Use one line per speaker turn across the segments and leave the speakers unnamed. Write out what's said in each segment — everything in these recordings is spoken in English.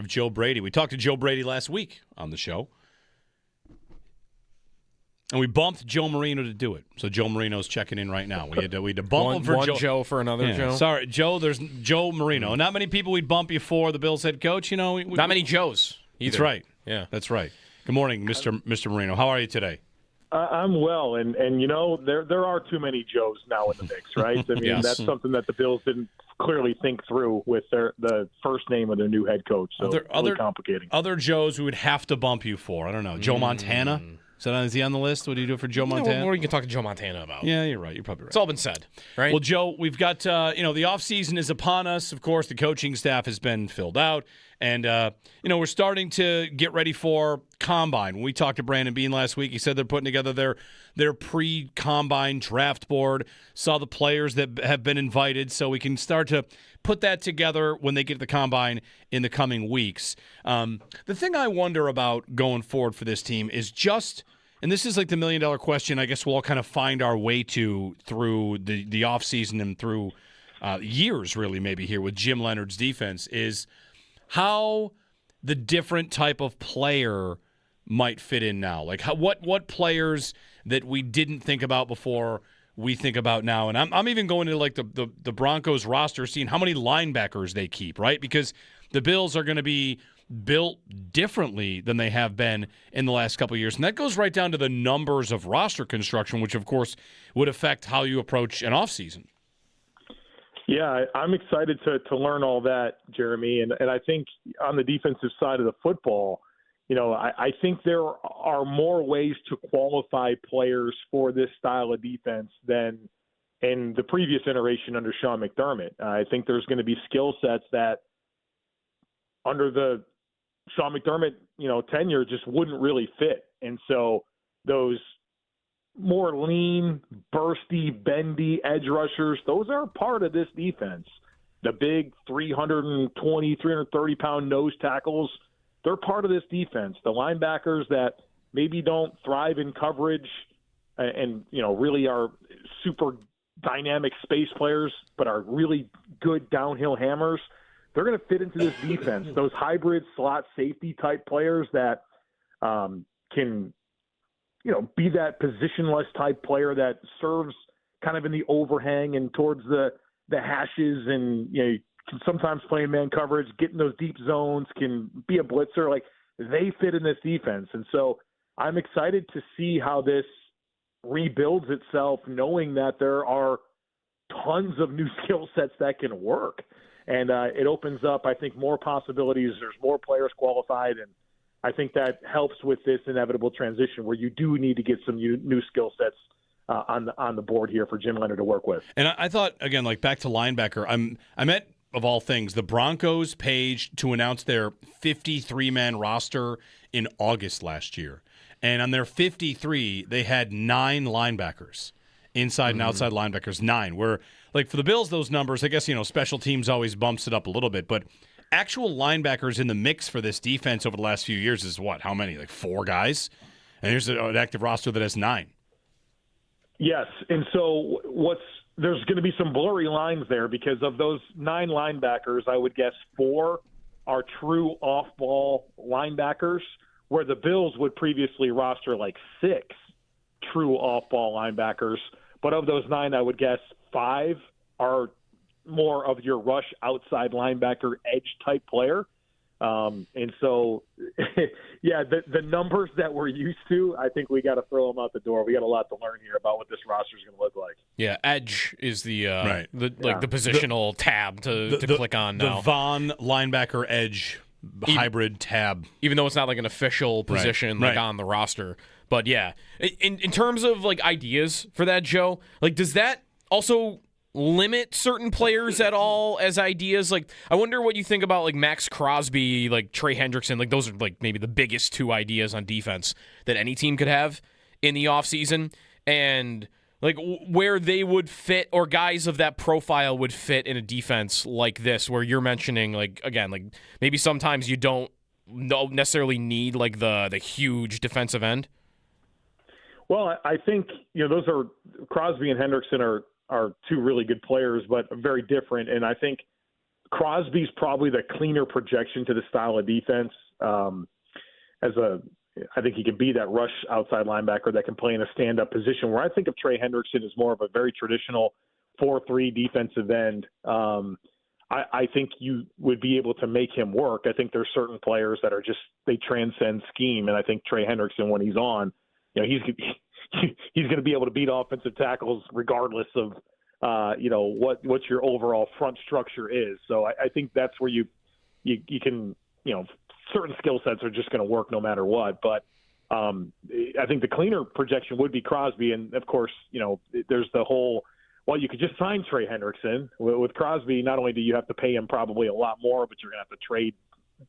of Joe Brady. We talked to Joe Brady last week on the show. And we bumped Joe Marino to do it. So Joe Marino's checking in right now. We had to bump him for
one Joe for another Joe.
Sorry, Joe. There's Joe Marino. Not many people we'd bump you for the Bills head coach.
Not many Joes either.
That's right.
Yeah,
that's right. Good morning, Mr. Marino. How are you today?
I'm well, and there are too many Joes now in the mix, right? I mean,
Yes.
That's something that the Bills didn't clearly think through with the first name of their new head coach. So it's really complicating.
Other Joes we would have to bump you for. I don't know. Joe Montana. Is he on the list? What do you do for Joe Montana?
What you can talk to Joe Montana about?
Yeah, you're right. You're probably right.
It's all been said, right?
Well, Joe, we've got, the offseason is upon us. Of course, the coaching staff has been filled out. And, we're starting to get ready for Combine. When we talked to Brandon Beane last week, he said they're putting together their pre-Combine draft board, saw the players that have been invited, so we can start to put that together when they get to the Combine in the coming weeks. The thing I wonder about going forward for this team is just – and this is like the million-dollar question I guess we'll all kind of find our way to through the offseason and through years really maybe here with Jim Leonhard's defense is how the different type of player might fit in now. Like what players that we didn't think about before we think about now. And I'm even going to like the Broncos roster, seeing how many linebackers they keep, right? Because the Bills are going to be built differently than they have been in the last couple of years. And that goes right down to the numbers of roster construction, which, of course, would affect how you approach an offseason.
Yeah, I'm excited to learn all that, Jeremy. And I think on the defensive side of the football, I think there are more ways to qualify players for this style of defense than in the previous iteration under Sean McDermott. I think there's going to be skill sets that under the Sean McDermott, tenure just wouldn't really fit. And so those more lean, bursty, bendy edge rushers, those are part of this defense. The big 320, 330-pound nose tackles, they're part of this defense. The linebackers that maybe don't thrive in coverage and really are super dynamic space players but are really good downhill hammers, they're going to fit into this defense. Those hybrid slot safety type players that can, be that positionless type player that serves kind of in the overhang and towards the hashes and, can sometimes play in man coverage, get in those deep zones, can be a blitzer. Like they fit in this defense. And so I'm excited to see how this rebuilds itself, knowing that there are tons of new skill sets that can work. And it opens up, I think, more possibilities. There's more players qualified, and I think that helps with this inevitable transition where you do need to get some new skill sets on the board here for Jim Leonhard to work with.
And I thought, again, like back to linebacker, I met, of all things, the Broncos page to announce their 53-man roster in August last year. And on their 53, they had 9 linebackers. Inside and outside linebackers, 9. Where, like, for the Bills, those numbers, I guess, special teams always bumps it up a little bit. But actual linebackers in the mix for this defense over the last few years is what? How many? Like 4 guys? And here's an active roster that has 9.
Yes. And so there's going to be some blurry lines there because of those 9 linebackers, I would guess 4 are true off-ball linebackers, where the Bills would previously roster like 6 true off-ball linebackers. But of those 9, I would guess 5 are more of your rush outside linebacker edge type player. And so, yeah, the numbers that we're used to, I think we got to throw them out the door. We got a lot to learn here about what this roster is going to look like.
Yeah, edge is the the positional tab to
the
click on now.
The Von linebacker edge hybrid tab.
Even though it's not like an official position on the roster. But yeah, in terms of like ideas for that, Joe, like does that also limit certain players at all as ideas? Like I wonder what you think about like Max Crosby, like Trey Hendrickson, like those are like maybe the biggest 2 ideas on defense that any team could have in the offseason, and like where they would fit, or guys of that profile would fit in a defense like this, where you're mentioning like, again, like maybe sometimes you don't necessarily need like the huge defensive end.
Well, I think, those are Crosby and Hendrickson are 2 really good players, but very different. And I think Crosby's probably the cleaner projection to the style of defense. I think he can be that rush outside linebacker that can play in a stand-up position, where I think of Trey Hendrickson as more of a very traditional 4-3 defensive end. I think you would be able to make him work. I think there's certain players that are they transcend scheme, and I think Trey Hendrickson, when he's on, he's going to be able to beat offensive tackles regardless of what your overall front structure is. So I think that's where you can, certain skill sets are just going to work no matter what. But I think the cleaner projection would be Crosby. And, of course, there's the whole, you could just sign Trey Hendrickson. With Crosby, not only do you have to pay him probably a lot more, but you're going to have to trade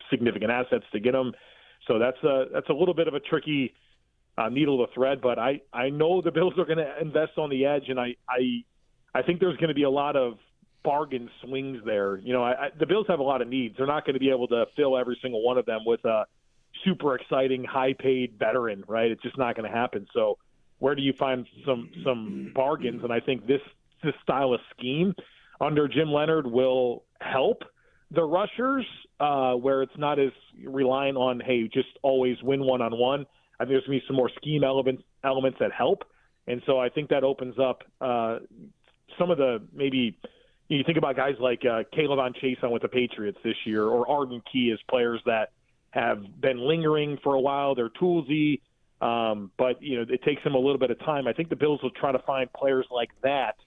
significant assets to get him. So that's a little bit of a tricky needle to thread. But I know the Bills are going to invest on the edge, and I think there's going to be a lot of bargain swings there. The Bills have a lot of needs. They're not going to be able to fill every single one of them with a super exciting, high-paid veteran, right? It's just not going to happen. So where do you find some bargains? And I think this style of scheme under Jim Leonhard will help the rushers, where it's not as reliant on, hey, just always win one-on-one. I think there's going to be some more scheme elements that help. And so I think that opens up some of the, maybe you think about guys like Caleb Chason with the Patriots this year, or Arden Key as players that have been lingering for a while. They're toolsy, but it takes them a little bit of time. I think the Bills will try to find players like that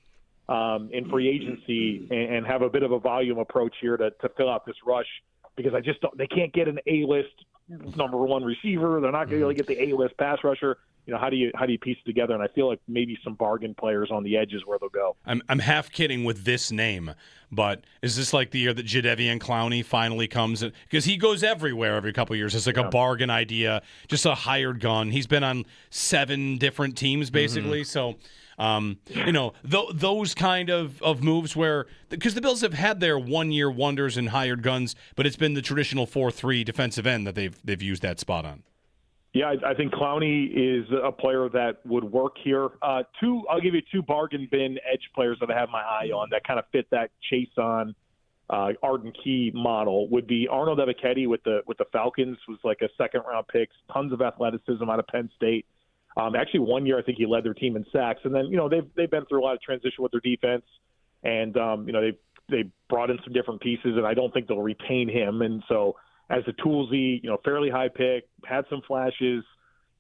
in free agency and have a bit of a volume approach here to fill out this rush, because they can't get an A-list number one receiver. They're not going to get the A-list pass rusher. How do you piece it together? And I feel like maybe some bargain players on the edges where they'll go.
I'm half kidding with this name, but is this like the year that Jadeveon Clowney finally comes? Because he goes everywhere every couple of years. It's like a bargain idea, just a hired gun. He's been on 7 different teams basically. So, those kind of moves where, because the Bills have had their one-year wonders and hired guns, but it's been the traditional 4-3 defensive end that they've used that spot on.
Yeah, I think Clowney is a player that would work here. I'll give you 2 bargain bin edge players that I have my eye on that kind of fit that Chason, Arden Key model. Would be Arnold Ebiketie with the Falcons, was like a second-round pick, tons of athleticism out of Penn State. Actually, one year I think he led their team in sacks, and then they've been through a lot of transition with their defense, and they brought in some different pieces, and I don't think they'll retain him, and so. As a toolsy, fairly high pick, had some flashes.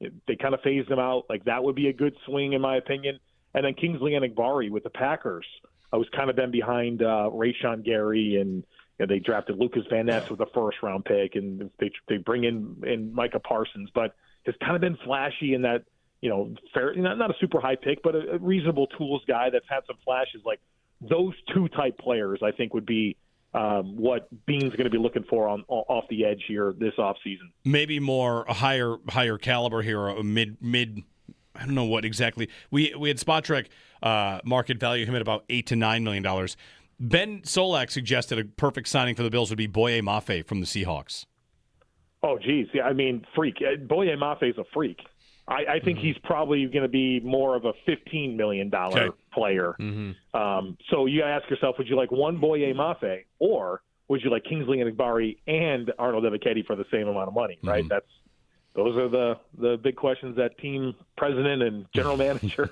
They kind of phased him out. Like, that would be a good swing, in my opinion. And then Kingsley Enagbare with the Packers. I was kind of been behind Rashawn Gary, and they drafted Lucas Van Ness with a first-round pick, and they bring in Micah Parsons. But it's kind of been flashy in that, fair, not a super high pick, but a reasonable tools guy that's had some flashes. Like, those 2 type players, I think, would be what Bean's going to be looking for off the edge here this offseason.
Maybe more a higher caliber here, a mid. I don't know what exactly. We had Spot Trek market value him at about $8 to $9 million. Ben Solak suggested a perfect signing for the Bills would be Boye Mafe from the Seahawks.
Oh, geez. Yeah, I mean, freak. Boye Mafe is a freak. I think he's probably going to be more of a $15 million player. So you got to ask yourself, would you like one Boye Mafe, or would you like Kingsley Enagbare and Arnold Ebiketie for the same amount of money, right? Those are the big questions that team president and general manager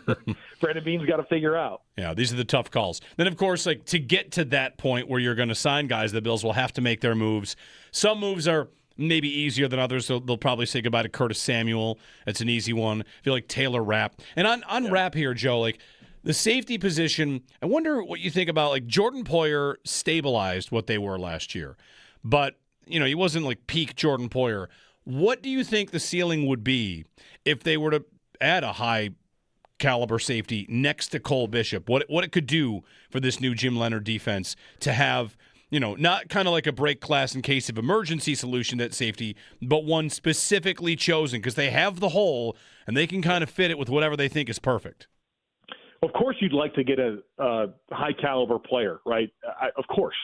Brandon Beane's got to figure out.
Yeah, these are the tough calls. Then, of course, like to get to that point where you're going to sign guys, the Bills will have to make their moves. Some moves are maybe easier than others, so they'll probably say goodbye to Curtis Samuel. That's an easy one. I feel like Taylor Rapp. And on Rapp here, Joe, like the safety position, I wonder what you think about, like, Jordan Poyer stabilized what they were last year. But, he wasn't like peak Jordan Poyer. What do you think the ceiling would be if they were to add a high caliber safety next to Cole Bishop? What it could do for this new Jim Leonhard defense to have, not kind of like a break class in case of emergency solution at safety, but one specifically chosen because they have the hole and they can kind of fit it with whatever they think is perfect.
Of course, you'd like to get a high caliber player, right? Of course.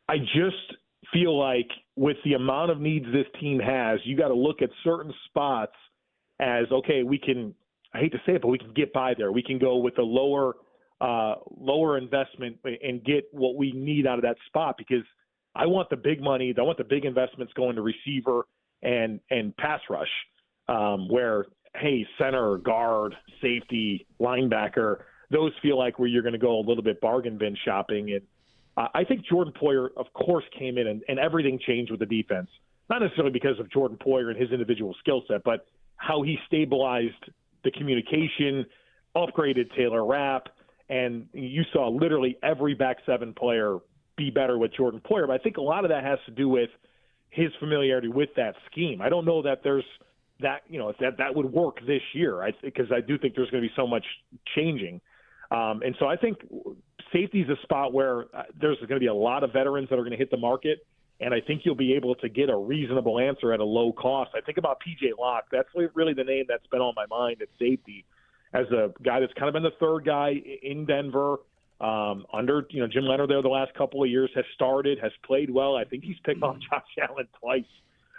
I just feel like with the amount of needs this team has, you got to look at certain spots as, okay, we can, I hate to say it, but we can get by there. We can go with a lower investment and get what we need out of that spot, because I want the big money. I want the big investments going to receiver and pass rush, where, hey, center, guard, safety, linebacker, those feel like where you're going to go a little bit bargain bin shopping. And I think Jordan Poyer, of course, came in and everything changed with the defense. Not necessarily because of Jordan Poyer and his individual skill set, but how he stabilized the communication, upgraded Taylor Rapp, and you saw literally every back seven player be better with Jordan Poyer. But I think a lot of that has to do with his familiarity with that scheme. I don't know that there's that, if that would work this year, because I do think there's going to be so much changing. And so I think safety is a spot where there's going to be a lot of veterans that are going to hit the market, and I think you'll be able to get a reasonable answer at a low cost. I think about P.J. Locke. That's really the name that's been on my mind at safety, as a guy that's kind of been the third guy in Denver under Jim Leonhard there the last couple of years, has played well. I think he's picked off Josh Allen twice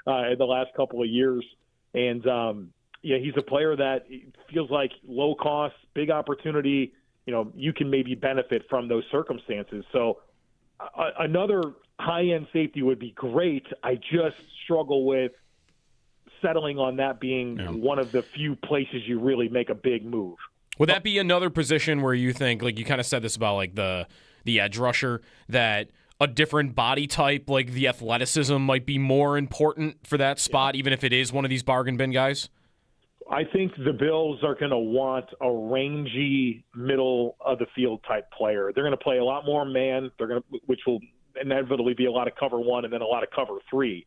in the last couple of years. And, he's a player that feels like low cost, big opportunity. You can maybe benefit from those circumstances. So another high-end safety would be great. I just struggle with settling on that being one of the few places you really make a big move.
Would that be another position where you think, like you kind of said this about like the edge rusher, that a different body type, like the athleticism, might be more important for that spot, even if it is one of these bargain bin guys?
I think the Bills are going to want a rangy middle of the field type player. They're going to play a lot more man. Which will inevitably be a lot of cover one and then a lot of cover three.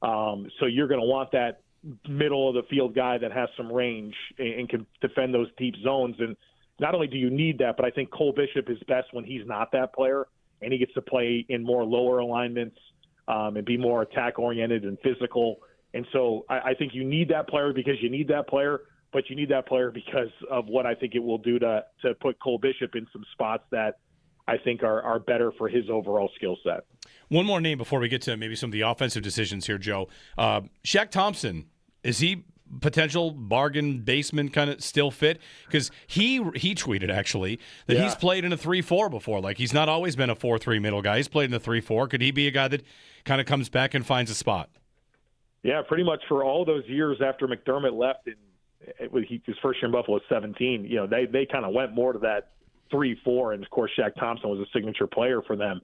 So you're going to want that middle of the field guy that has some range and can defend those deep zones. And not only do you need that, but I think Cole Bishop is best when he's not that player and he gets to play in more lower alignments and be more attack oriented and physical. And so I think you need that player because you need that player, but you need that player because of what I think it will do to put Cole Bishop in some spots that I think are better for his overall skill set.
One more name before we get to maybe some of the offensive decisions here, Joe. Shaq Thompson, is he potential bargain basement kind of still fit? Because he tweeted actually that he's played in a 3-4 before. Like he's not always been a 4-3 middle guy. He's played in a 3-4. Could he be a guy that kind of comes back and finds a spot?
Yeah, pretty much for all those years after McDermott left his first year in Buffalo was 17. They kind of went more to that 3-4, and of course Shaq Thompson was a signature player for them.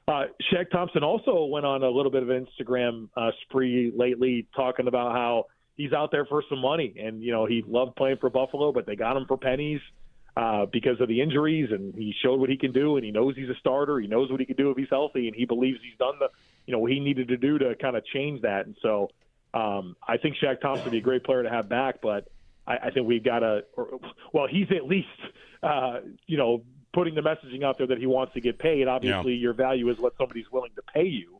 Shaq Thompson also went on a little bit of an Instagram spree lately, talking about how he's out there for some money, and he loved playing for Buffalo, but they got him for pennies because of the injuries, and he showed what he can do, and he knows he's a starter. He knows what he can do if he's healthy, and he believes he's done what he needed to do to kind of change that. And so I think Shaq Thompson would be a great player to have back, but I think we've got to – well, he's at least, putting the messaging out there that he wants to get paid. Obviously, your value is what somebody's willing to pay you.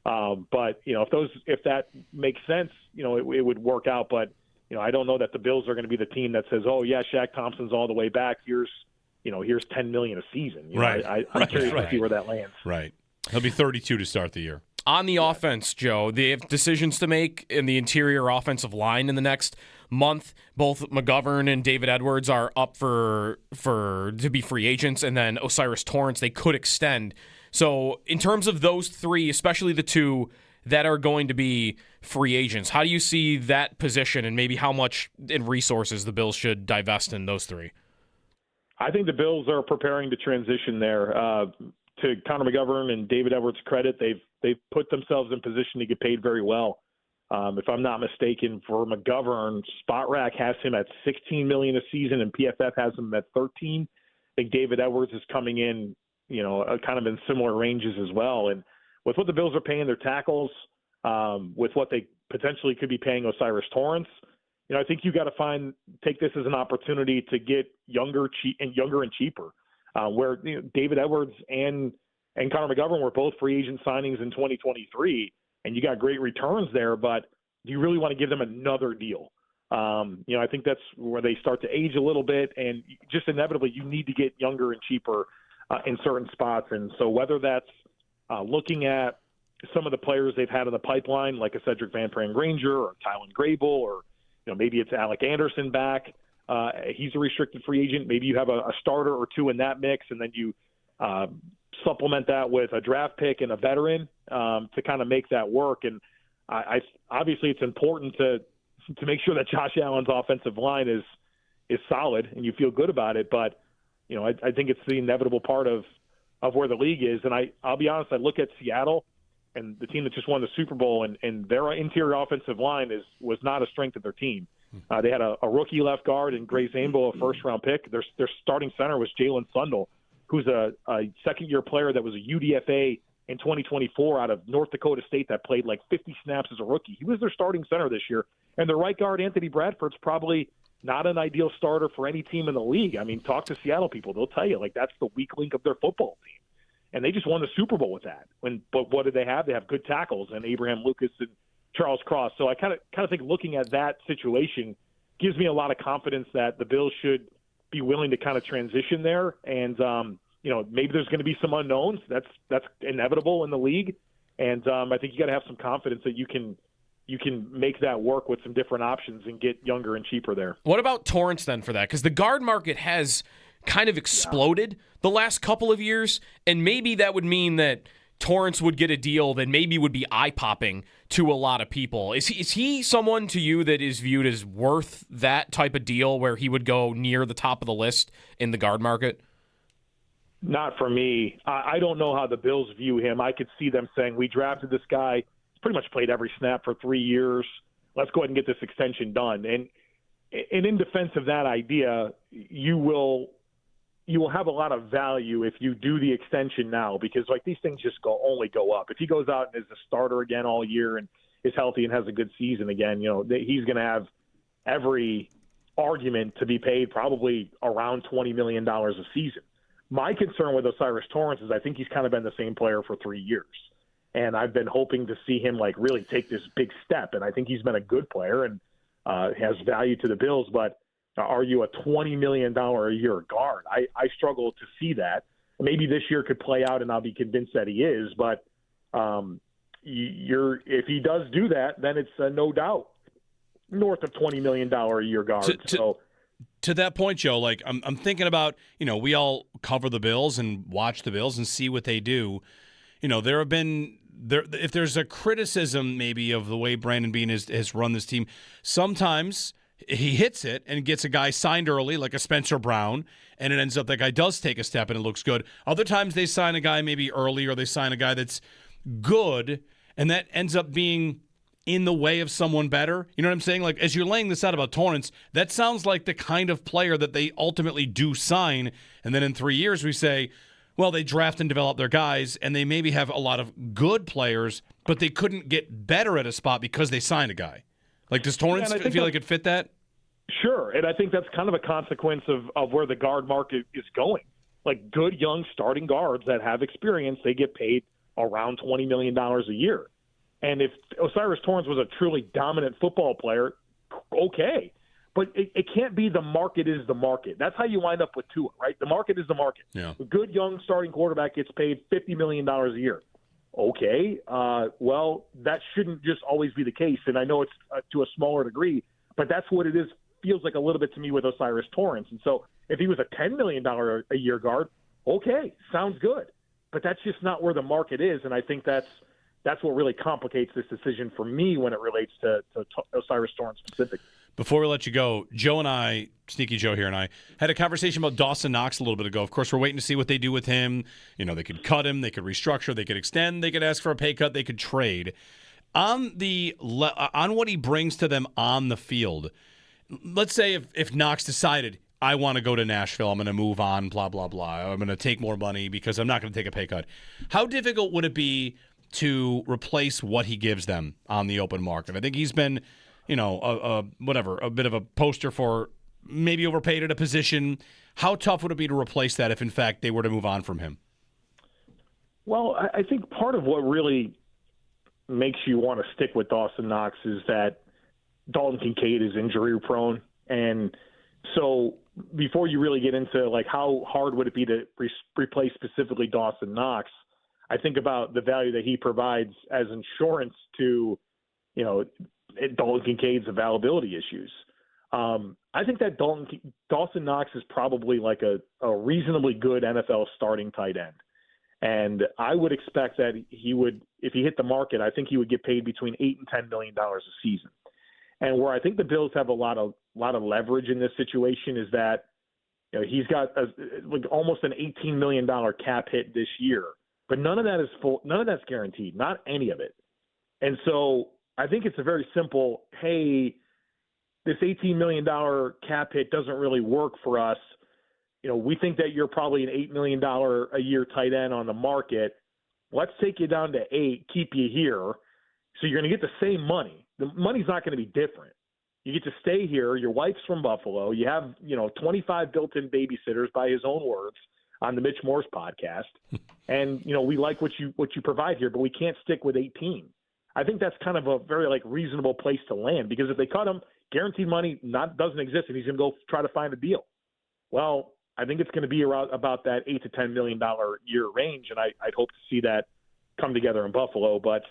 But, if that makes sense, it would work out. But, I don't know that the Bills are going to be the team that says, oh, yeah, Shaq Thompson's all the way back. Here's $10 million a season. I'm curious to see where that lands.
Right. He'll be 32 to start the year.
On the offense, Joe, they have decisions to make in the interior offensive line in the next month. Both McGovern and David Edwards are up to be free agents, and then Osiris Torrance they could extend. So in terms of those three, especially the two that are going to be free agents, how do you see that position and maybe how much in resources the Bills should divest in those three?
I think the Bills are preparing to transition there. To Connor McGovern and David Edwards' credit, they've put themselves in position to get paid very well. If I'm not mistaken, for McGovern, Spot Rack has him at $16 million a season, and PFF has him at $13. I think David Edwards is coming in, kind of in similar ranges as well. And with what the Bills are paying their tackles, with what they potentially could be paying Osiris Torrance, I think you got to take this as an opportunity to get younger and cheaper. Where David Edwards and Connor McGovern were both free agent signings in 2023, and you got great returns there, but do you really want to give them another deal? I think that's where they start to age a little bit, and just inevitably you need to get younger and cheaper in certain spots. And so whether that's looking at some of the players they've had in the pipeline, like a Cedric Van Pran Granger or Tylen Grable, or maybe it's Alec Anderson back. He's a restricted free agent. Maybe you have a starter or two in that mix, and then you supplement that with a draft pick and a veteran. to kind of make that work. And I obviously it's important to make sure that Josh Allen's offensive line is solid and you feel good about it. But, I think it's the inevitable part of where the league is. And I'll be honest, I look at Seattle and the team that just won the Super Bowl, and their interior offensive line was not a strength of their team. They had a rookie left guard in Gray Zanebo, a first-round pick. Their starting center was Jalen Sundle, who's a second-year player that was a UDFA in 2024 out of North Dakota State that played like 50 snaps as a rookie. He was their starting center this year. And their right guard, Anthony Bradford's probably not an ideal starter for any team in the league. I mean, talk to Seattle people. They'll tell you, that's the weak link of their football team. And they just won the Super Bowl with that. But what do they have? They have good tackles, and Abraham Lucas and Charles Cross. So I kind of think looking at that situation gives me a lot of confidence that the Bills should be willing to kind of transition there. And, maybe there's going to be some unknowns. That's inevitable in the league. And I think you got to have some confidence that you can make that work with some different options and get younger and cheaper there.
What about Torrance then for that? Because the guard market has kind of exploded the last couple of years, and maybe that would mean that Torrance would get a deal that maybe would be eye-popping to a lot of people. Is he someone to you that is viewed as worth that type of deal where he would go near the top of the list in the guard market?
Not for me. I don't know how the Bills view him. I could see them saying, we drafted this guy. He's pretty much played every snap for 3 years. Let's go ahead and get this extension done. And in defense of that idea, you will have a lot of value if you do the extension now, because these things just only go up. If he goes out and is a starter again all year and is healthy and has a good season again, he's going to have every argument to be paid probably around $20 million a season. My concern with O'Cyrus Torrence is I think he's kind of been the same player for 3 years. And I've been hoping to see him really take this big step. And I think he's been a good player and has value to the Bills. But are you a $20 million a year guard? I struggle to see that. Maybe this year could play out and I'll be convinced that he is. But if he does do that, then it's no doubt north of $20 million a year guard.
To that point, Joe, I'm thinking about, we all cover the Bills and watch the Bills and see what they do. There have been if there's a criticism maybe of the way Brandon Beane has run this team, sometimes he hits it and gets a guy signed early, like a Spencer Brown, and it ends up that guy does take a step and it looks good. Other times they sign a guy maybe early, or they sign a guy that's good, and that ends up being in the way of someone better. You know what I'm saying? As you're laying this out about Torrance, that sounds like the kind of player that they ultimately do sign, and then in 3 years we say, well, they draft and develop their guys, and they maybe have a lot of good players, but they couldn't get better at a spot because they signed a guy. Does Torrance feel like it fit that?
Sure, and I think that's kind of a consequence of where the guard market is going. Good young starting guards that have experience, they get paid around $20 million a year. And if O'Cyrus Torrence was a truly dominant football player, okay. But it can't be the market is the market. That's how you wind up with Tua, right? The market is the market.
Yeah.
A good young starting quarterback gets paid $50 million a year. Okay, well, that shouldn't just always be the case. And I know it's to a smaller degree, but that's what it is. Feels like a little bit to me with O'Cyrus Torrence. And so if he was a $10 million a year guard, okay, sounds good. But that's just not where the market is. And I think that's what really complicates this decision for me when it relates to O'Cyrus Torrence specifically.
Before we let you go, Joe and I, Sneaky Joe here and I, had a conversation about Dawson Knox a little bit ago. Of course, we're waiting to see what they do with him. They could cut him, they could restructure, they could extend, they could ask for a pay cut, they could trade. On what he brings to them on the field, let's say if Knox decided, I want to go to Nashville, I'm going to move on, blah, blah, blah, I'm going to take more money because I'm not going to take a pay cut. How difficult would it be to replace what he gives them on the open market? I think he's been, a bit of a poster for maybe overpaid at a position. How tough would it be to replace that if, in fact, they were to move on from him?
Well, I think part of what really makes you want to stick with Dawson Knox is that Dalton Kincaid is injury prone. And so before you really get into how hard would it be to replace specifically Dawson Knox, I think about the value that he provides as insurance to, Dalton Kincaid's availability issues. I think that Dawson Knox is probably a reasonably good NFL starting tight end. And I would expect that he would, if he hit the market, I think he would get paid between $8 and $10 million a season. And where I think the Bills have a lot of leverage in this situation is that, he's got almost an $18 million cap hit this year, but none of that is full. None of that's guaranteed, not any of it. And so I think it's a very simple, hey, this $18 million cap hit doesn't really work for us. We think that you're probably an $8 million a year tight end on the market. Let's take you down to 8, keep you here. So you're going to get the same money. The money's not going to be different. You get to stay here. Your wife's from Buffalo. You have, 25 built-in babysitters by his own words on the Mitch Morse podcast. And, we like what you provide here, but we can't stick with 18. I think that's kind of a very reasonable place to land, because if they cut him, guaranteed money doesn't exist, and he's going to go try to find a deal. Well, I think it's going to be around about that $8 to $10 million year range, and I'd hope to see that come together in Buffalo. But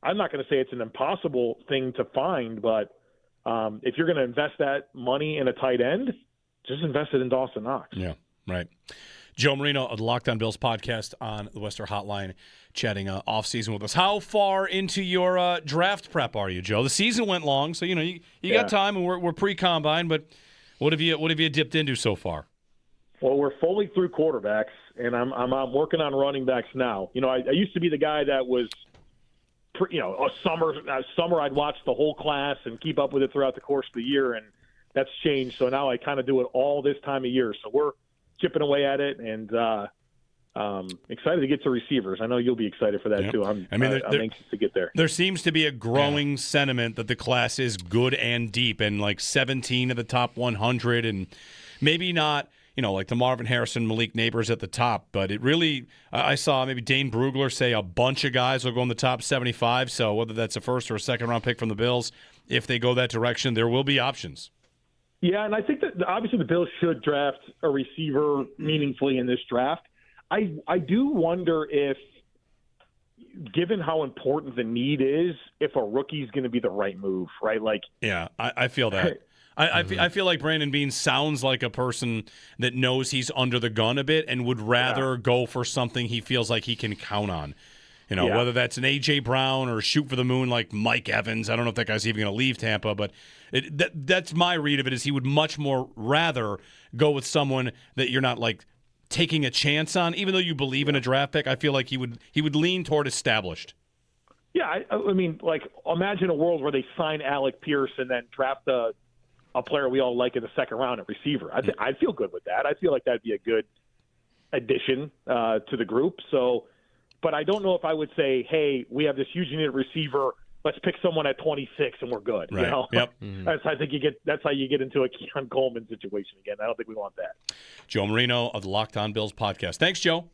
I'm not going to say it's an impossible thing to find, but if you're going to invest that money in a tight end, just invest it in Dawson Knox.
Yeah, right. Joe Marino of the Locked On Bills podcast on the Western Hotline, chatting offseason with us. How far into your draft prep are you, Joe? The season went long, so you got time, and we're pre-combine. But what have you dipped into so far?
Well, we're fully through quarterbacks, and I'm working on running backs now. I used to be the guy that was, a summer I'd watch the whole class and keep up with it throughout the course of the year, and that's changed. So now I kind of do it all this time of year. So we're chipping away at it, and excited to get to receivers. I know you'll be excited for that too. I'm anxious to get there.
There seems to be a growing sentiment that the class is good and deep, and 17 of the top 100, and maybe not, like the Marvin Harrison, Malik Neighbors at the top, but it really, I saw maybe Dane Brugler say a bunch of guys will go in the top 75. So whether that's a first or a second round pick from the Bills, if they go that direction, there will be options.
Yeah, and I think that obviously the Bills should draft a receiver meaningfully in this draft. I do wonder if, given how important the need is, if a rookie is going to be the right move, right?
Yeah, I feel that. I feel like Brandon Beane sounds like a person that knows he's under the gun a bit and would rather go for something he feels like he can count on. Whether that's an A.J. Brown or shoot for the moon like Mike Evans. I don't know if that guy's even going to leave Tampa, but that's my read of it, is he would much more rather go with someone that you're not taking a chance on. Even though you believe in a draft pick, I feel like he would lean toward established.
Yeah, I mean, imagine a world where they sign Alec Pierce and then draft a player we all like in the second round at receiver. I'd feel good with that. I feel like that'd be a good addition to the group. So, but I don't know if I would say, hey, we have this huge unit receiver. Let's pick someone at 26 and we're good.
Right. Yep.
That's how you get into a Keon Coleman situation again. I don't think we want that.
Joe Marino of the Locked On Bills podcast. Thanks, Joe.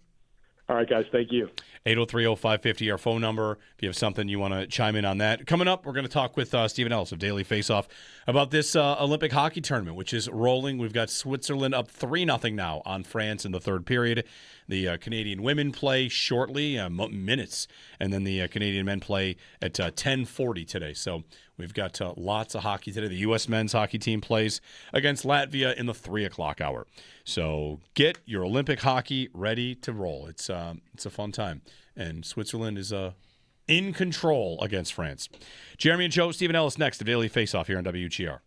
All right, guys. Thank you.
803-0550, our phone number, if you have something you want to chime in on that. Coming up, we're going to talk with Stephen Ellis of Daily Faceoff about this Olympic hockey tournament, which is rolling. We've got Switzerland up 3-0 now on France in the third period. The Canadian women play shortly, minutes, and then the Canadian men play at 10:40 today. So we've got lots of hockey today. The U.S. men's hockey team plays against Latvia in the 3 o'clock hour. So get your Olympic hockey ready to roll. It's a fun time. And Switzerland is in control against France. Jeremy and Joe, Stephen Ellis next, the Daily Faceoff here on WGR.